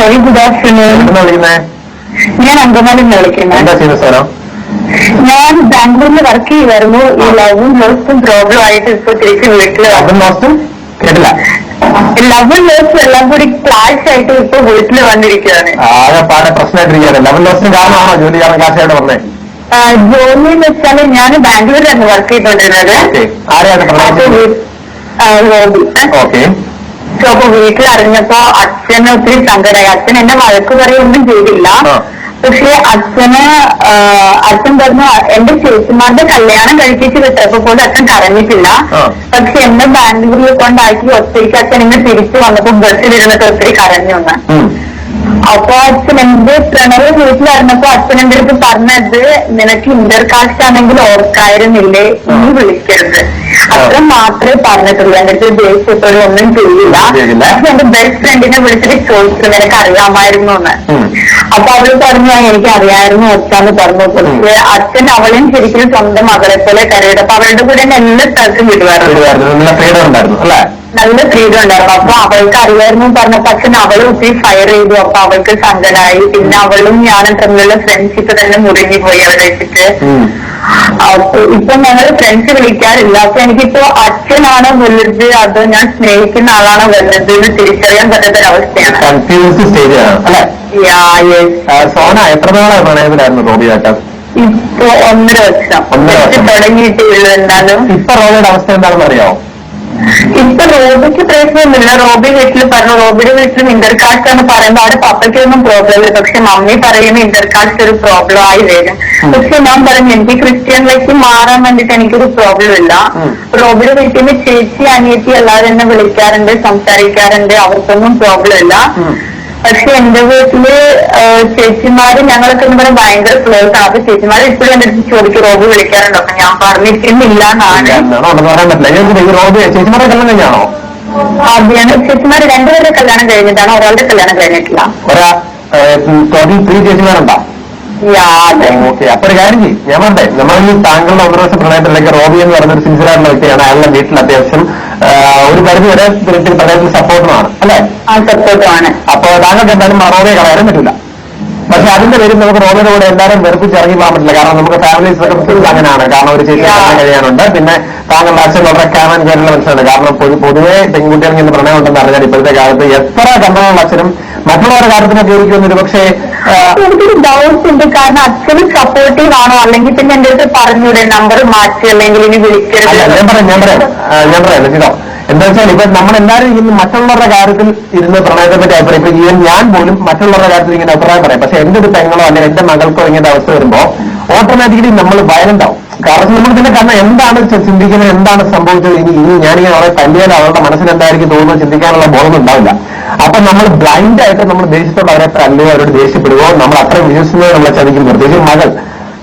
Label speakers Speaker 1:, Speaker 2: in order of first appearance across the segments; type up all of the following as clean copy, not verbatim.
Speaker 1: Very good afternoon. ഞാൻ അങ്കമാലിൽ നിന്ന് വിളിക്കുന്നത്. ഞാൻ ബാംഗ്ലൂരിൽ വർക്ക് ചെയ്യുമായിരുന്നു. ഈ ലവും ലോസും പ്രോബ്ലം ആയിട്ട് ഇപ്പൊ തിരിച്ച് വീട്ടില്
Speaker 2: കേട്ടില്ല.
Speaker 1: ലവും ലോസും എല്ലാം കൂടി ക്ലാഷ് ആയിട്ട് ഇപ്പൊ വീട്ടില് വന്നിരിക്കുകയാണ്.
Speaker 2: പ്രശ്നമായിട്ടിരിക്കുകയാണ്. ലവൻ ലോസിന് കാരണമാണോ ജോലി ചെയ്യാൻ ക്ലാഷായിട്ട് പറഞ്ഞത്?
Speaker 1: ജോലി എന്ന് വെച്ചാല് ഞാൻ ബാംഗ്ലൂരിലാണ് വർക്ക് ചെയ്തോണ്ടിരുന്നത്. അപ്പൊ വീട്ടിൽ അറിഞ്ഞപ്പോ അച്ഛന് ഒത്തിരി സങ്കടമായി. അച്ഛൻ എന്നെ വഴക്ക് പറയുകയൊന്നും ചെയ്തില്ല. പക്ഷെ അച്ഛൻ പറഞ്ഞു എന്റെ ചേച്ചിമാരുടെ കല്യാണം കഴിപ്പിച്ച് വിട്ടപ്പോ പോലും അച്ഛൻ കരഞ്ഞിട്ടില്ല. പക്ഷെ എന്നെ ബാംഗ്ലൂരിൽ കൊണ്ടാക്കി ഒറ്റയ്ക്ക് അച്ഛൻ ഇന്ന് തിരിച്ചു വന്നപ്പോ ബസ്സിലിരുന്നിട്ട് ഒത്തിരി കരഞ്ഞു എന്ന്. അപ്പൊ അച്ഛൻ എന്റെ പ്രണയം വീട്ടിലറിഞ്ഞപ്പോ അച്ഛൻ എന്റെ അടുത്ത് പറഞ്ഞത് നിനക്ക് ഇന്റർ കാസ്റ്റ് ആണെങ്കിൽ ഓർക്കായിരുന്നില്ലേ, ഇനി വിളിക്കരുത്, അത്ര മാത്രമേ പറഞ്ഞിട്ടുള്ളൂ. എന്റെ അടുത്ത് ദേഷ്യത്തോടെ ഒന്നും ചെയ്യില്ല. പക്ഷെ എന്റെ ബെസ്റ്റ് ഫ്രണ്ടിനെ വിളിച്ചിട്ട് ചോദിച്ചു നിനക്ക് അറിയാമായിരുന്നു എന്ന്. അപ്പൊ അവള് പറഞ്ഞു എനിക്ക് അറിയാമായിരുന്നു അച്ഛന്ന് പറഞ്ഞു. പക്ഷെ അച്ഛൻ അവളെയും ശരിക്കും സ്വന്തം മകളെ പോലെ കരയുടെ. അപ്പൊ അവളുടെ കൂടെ തന്നെ എല്ലാ സ്ഥലത്തും വിടുവായിരുന്നു. നല്ല ഫ്രീഡം ഉണ്ടായിരുന്നു. അപ്പൊ അവൾക്ക് അറിയായിരുന്നു പറഞ്ഞപ്പോ അച്ഛൻ അവളെ ഒത്തിരി ഫയർ ചെയ്തു. അപ്പൊ അവൾക്ക് സങ്കടമായി. പിന്നെ അവളും ഞാനും തമ്മിലുള്ള ഫ്രണ്ട്ഷിപ്പ് തന്നെ മുറിഞ്ഞു പോയി അവിടെ വെച്ചിട്ട്. അപ്പൊ ഇപ്പൊ ഞങ്ങൾ ഫ്രണ്ട്സ് വിളിക്കാറില്ല. അപ്പൊ എനിക്കിപ്പോ അച്ഛനാണോ വലുത് അതോ ഞാൻ സ്നേഹിക്കുന്ന ആളാണോ വലുത് എന്ന് തിരിച്ചറിയാൻ പറ്റാത്തൊരവസ്ഥയാണ്.
Speaker 2: സോന എത്ര നാളെ പ്രണയത്തിലായിരുന്നു റോബിയായിട്ട്?
Speaker 1: ഇപ്പൊ 1.5 വർഷം തുടങ്ങിയിട്ടുള്ളൂ. എന്തായാലും
Speaker 2: ഇപ്പൊ റോബിയുടെ അവസ്ഥ എന്താണെന്ന് അറിയാമോ?
Speaker 1: ഇപ്പൊ റോബിക്ക് പ്രശ്നമൊന്നുമില്ല. റോബി വീട്ടിൽ പറഞ്ഞു റോബിയുടെ വീട്ടിലും ഇന്റർകാസ്റ്റ് എന്ന് പറയുമ്പോൾ അവിടെ പപ്പയ്ക്കൊന്നും പ്രോബ്ലം ഇല്ല. പക്ഷെ മമ്മി പറയുന്ന ഇന്റർകാസ്റ്റ് ഒരു പ്രോബ്ലം ആയി വരും. പക്ഷെ ഞാൻ പറഞ്ഞു എനിക്ക് ക്രിസ്ത്യനിലേക്ക് മാറാൻ വേണ്ടിട്ട് എനിക്കൊരു പ്രോബ്ലം ഇല്ല. റോബിയുടെ വീട്ടിൽ നിന്ന് ചേച്ചി അനിയത്തി എല്ലാവരും എന്നെ വിളിക്കാറുണ്ട്, സംസാരിക്കാറുണ്ട്, അവർക്കൊന്നും പ്രോബ്ലം ഇല്ല. പക്ഷെ എന്റെ വീട്ടില് ചേച്ചിമാര് ഞങ്ങളൊക്കെ എന്ന് പറഞ്ഞാൽ ഭയങ്കര ക്ലോസ് ആണ്. അപ്പൊ ചേച്ചിമാര് ഇപ്പോഴും എന്റെ അടുത്ത് ചോദിക്കും റോബി വിളിക്കാറുണ്ടോ? അപ്പൊ ഞാൻ പറഞ്ഞിട്ടില്ല എന്നാണ്. അതെയാണ്. ചേച്ചിമാര് രണ്ടുപേരുടെ കല്യാണം കഴിഞ്ഞിട്ടാണ്, ഒരാളുടെ കല്യാണം കഴിഞ്ഞിട്ടില്ല.
Speaker 2: അപ്പൊ ഒരു കാര്യം ചെയ്യും, ഞാൻ പറഞ്ഞേ നമ്മൾ ഈ താങ്കളുടെ 1 വർഷം പ്രണയത്തിലേക്ക് റോബി എന്ന് പറയുന്ന ഒരു സിൻസിയറായിട്ടുള്ള വ്യക്തിയാണ്. അയാളുടെ വീട്ടിൽ അത്യാവശ്യം ഒരു പരിധി വരെ പ്രണയത്തിൽ സപ്പോർട്ടുമാണ് അല്ലെ?
Speaker 1: സപ്പോർട്ടുമാണ്.
Speaker 2: അപ്പൊ താങ്കൾക്ക് എന്തായാലും റോബിയെ കളയാനും പറ്റില്ല. പക്ഷെ അതിന്റെ പേരിൽ നമുക്ക് റോബിയുടെ കൂടെ എല്ലാവരും വെറുപ്പിച്ചിറങ്ങി പോകാൻ പറ്റില്ല. കാരണം നമുക്ക് ഫാമിലി സർക്കംസ്റ്റൻസ് അങ്ങനെയാണ്. കാരണം ഒരു ചേച്ചി കഴിയാനുണ്ട്. പിന്നെ താങ്കളുടെ അച്ഛൻ വളരെ കാമൻ കേരള മനസ്സിലുണ്ട്. കാരണം പൊതുവെ പെൺകുട്ടികൾക്ക് ഇന്ന് പ്രണയം ഉണ്ടെന്ന് അറിഞ്ഞാൽ ഇപ്പോഴത്തെ കാലത്ത് എത്ര കമ്പനുള്ള അച്ഛനും മറ്റുള്ളവരുടെ കാര്യത്തിനൊക്കെ ഇരിക്കുമെന്നൊരു പക്ഷേ
Speaker 1: എനിക്കൊരു ഡൗട്ട് ഉണ്ട്. കാരണം അച്ഛനും സപ്പോർട്ടീവ് ആണോ അല്ലെങ്കിൽ പിന്നെ എന്റെ അടുത്ത് പറഞ്ഞൂടെ നമ്പർ മാറ്റി അല്ലെങ്കിൽ ഇനി വിളിക്കരുത്?
Speaker 2: ഞാൻ പറയാം ലക്ഷ്മിതോ, എന്താ വെച്ചാൽ ഇപ്പൊ നമ്മളെല്ലാവരും ഇന്ന് മറ്റുള്ളവരുടെ കാര്യത്തിൽ ഇരുന്ന് പ്രണയത്തെ പറ്റി അഭിപ്രായം. ഇപ്പൊ ഈവൻ ഞാൻ പോലും മറ്റുള്ളവരുടെ കാര്യത്തിൽ ഇങ്ങനെ അഭിപ്രായം പറയാം. പക്ഷെ എന്റെ ഒരു പെങ്ങളോ അല്ലെങ്കിൽ എന്റെ മകൾക്കോ ഇങ്ങനത്തെ അവസ്ഥ വരുമ്പോ ഓട്ടോമാറ്റിക്കലി നമ്മൾ വയലന്റ് ആവും. കാരണം നമ്മൾ ഇതിന്റെ കാരണം എന്താണ് ചിന്തിക്കുന്നത്, എന്താണ് സംഭവിച്ചത്, ഇനി ഞാനിങ്ങനെ അവളെ തല്ലിയാൽ അവളുടെ മനസ്സിൽ എന്തായിരിക്കും തോന്നുന്നത് ചിന്തിക്കാനുള്ള ബോധം ഉണ്ടാവില്ല. അപ്പൊ നമ്മൾ ബ്ലൈൻഡ് ആയിട്ട് നമ്മൾ ദേഷ്യത്തോട് അവരെ തല്ലുകയോ അവരോട് ദേഷ്യപ്പെടുകയോ നമ്മൾ അത്ര വിശ്വസിക്കുന്നത് നമ്മളെ ചതിക്കും. പ്രത്യേകിച്ച് മകൾ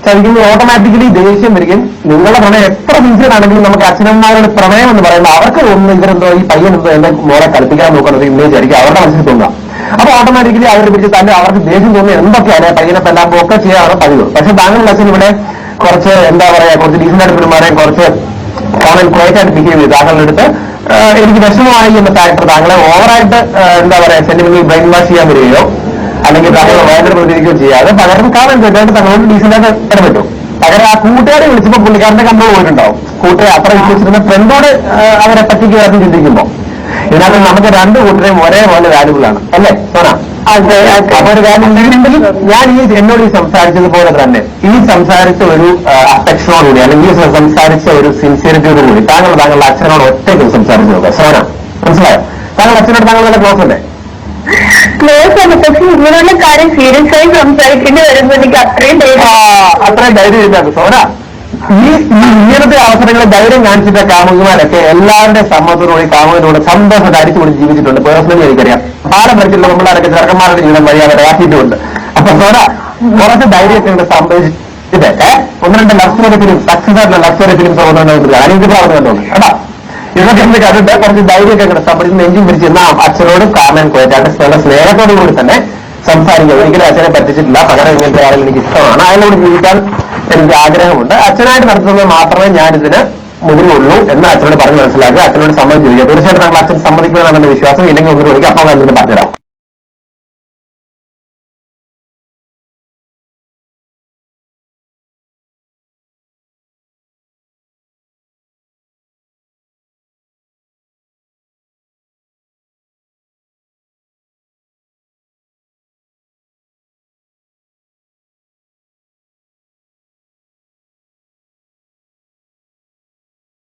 Speaker 2: ചതിക്കുമ്പോൾ ഓട്ടോമാറ്റിക്കലി ദേഷ്യം വരികയും നിങ്ങളുടെ പ്രണയം എത്ര സിൻസിയർ ആണെങ്കിലും നമുക്ക് അച്ഛനന്മാരുടെ പ്രണയം എന്ന് പറയുമ്പോൾ അവർക്ക് തോന്നുന്നു ഇവരെന്തോ ഈ പയ്യനെന്തോ എന്റെ മോളെ കളിപ്പിക്കാൻ നോക്കുന്നത് ഇമേജ് ആയിരിക്കും അവരുടെ മനസ്സിൽ തോന്നുക. അപ്പൊ ഓട്ടോമാറ്റിക്കലി അവരെ പിടിച്ച് തന്നെ അവർക്ക് ദേഷ്യം തോന്നുന്നത് എന്തൊക്കെയാണ് പയ്യനെ തല്ലാമ്പോൾ ഒക്കെ ചെയ്യാറ് പതിവ്. പക്ഷെ താങ്കളുടെ അച്ഛൻ ഇവിടെ കുറച്ച് എന്താ പറയാ കുറച്ച് ഡീസന്റായിട്ട് പെരുമാറാൻ കുറച്ച് കാണാൻ ക്വയറ്റായിട്ട് ബിഹേവ് ചെയ്തു. താങ്കളുടെ അടുത്ത് എനിക്ക് വിഷമമായി എന്ന ഫാക്ടർ താങ്കളെ ഓവറായിട്ട് എന്താ പറയാ സെന്റിമെന്റൽ ബ്രെയിൻ വാഷ് ചെയ്യാൻ വരികയോ അല്ലെങ്കിൽ താങ്കളെ വേദന പ്രതികരിക്കുകയോ ചെയ്യാതെ പകരം കാണാൻ കേട്ടായിട്ട് താങ്കളോട് ഡീസന്റായിട്ട് ഇടപെട്ടു. പകരം ആ കൂട്ടുകാരെ വിളിച്ചപ്പോൾ പുള്ളിക്കാരന്റെ കൺട്രോൾ പോയിട്ടുണ്ടാവും. കൂട്ടുകാരെ അത്ര വിശ്വസിച്ചിരുന്ന ഫ്രണ്ടോട് അവരെ പറ്റിക്കുകയായിരുന്നു ചിന്തിക്കുമ്പോൾ. ഇതിനകത്ത് നമുക്ക് 2 കൂട്ടരെയും ഒരേപോലെ വാല്യുബിൾ ആണ് അല്ലേ സോന? അപ്പൊ ഒരു കാര്യം ഉണ്ടെങ്കിൽ ഞാൻ എന്നോട് ഈ സംസാരിച്ചതുപോലെ തന്നെ ഈ സംസാരിച്ച ഒരു അഫെക്ഷനോടുകൂടി അല്ലെങ്കിൽ സംസാരിച്ച ഒരു സിൻസിയറിറ്റിയോടുകൂടി താങ്കളുടെ അച്ഛനോട് ഒറ്റയ്ക്ക് സംസാരിച്ചു നോക്കുക. സോന മനസ്സിലായോ? താങ്കളുടെ അച്ഛനോട് താങ്കൾ നല്ല ക്ലോസ് അല്ലേ?
Speaker 1: ക്ലോസ് ആണ്. പക്ഷെ ഇങ്ങനെയുള്ള കാര്യം സീരിയസ് ആയി സംസാരിക്കേണ്ടി വരുമ്പോൾ എനിക്ക് അത്രയും
Speaker 2: ധൈര്യം ഇല്ലാത്ത സോന ഈ ഇങ്ങനത്തെ അവസരങ്ങൾ ധൈര്യം കാണിച്ചിട്ട കാമുകിമാരൊക്കെ എല്ലാവരുടെയും സമ്മതത്തോടുകൂടി കാമുകനോട് സന്തോഷത്തെ അടിച്ചുകൂടി ജീവിച്ചിട്ടുണ്ട്. പേഴ്സണലി എനിക്കറിയാം. പാലം പഠിച്ചുള്ള നമ്മളൊക്കെ ചെറുക്കന്മാരുടെ ജീവിതം വഴി അവരെ ആക്കിയിട്ടുണ്ട്. അപ്പൊ സോന കുറച്ച് ധൈര്യമൊക്കെ ഇവിടെ സംഭവിച്ചിട്ട് 1-2 ലവ് സ്റ്റോറി ഫിലിം സക്സസ് ആയിട്ടുള്ള ലവ് സ്റ്റോറി ഫിലിംസ് പോകുന്നുണ്ട്. അനിയത്തി പ്രാവുന്നുണ്ട് കേട്ടോ. ഇതൊക്കെ എന്ത് കണ്ടിട്ട് കുറച്ച് ധൈര്യമൊക്കെ ഇവിടെ സംഭവിച്ച് നെഞ്ചും പിടിച്ച് എന്നാ അച്ഛനോട് കാണാൻ പോയിട്ടായിട്ട് സ്നേഹത്തോടു കൂടി തന്നെ സംസാരിക്കുക. ഒരിക്കലും അച്ഛനെ പറ്റിച്ചിട്ടില്ല. പകരം ഇങ്ങനത്തെ ആളുകൾ എനിക്ക് ഇഷ്ടമാണ്, അയാളോട് ജീവിക്കാൻ എനിക്ക് ആഗ്രഹമുണ്ട്, അച്ഛനായിട്ട് നടത്തുന്നത് മാത്രമേ ഞാനിതിന് മുതിരുള്ളൂ എന്ന് അച്ഛനോട് പറഞ്ഞ് മനസ്സിലാക്കുക. അച്ഛനോട് സമ്മതിച്ചിരിക്കുക. തീർച്ചയായിട്ടും നമ്മൾ അച്ഛൻ സമ്മതിക്കുമെന്നാണ് എന്റെ വിശ്വാസം. ഇല്ലെങ്കിൽ ഒന്നും വിളിക്കുക. അപ്പോൾ അതിന് പറഞ്ഞുതരാം.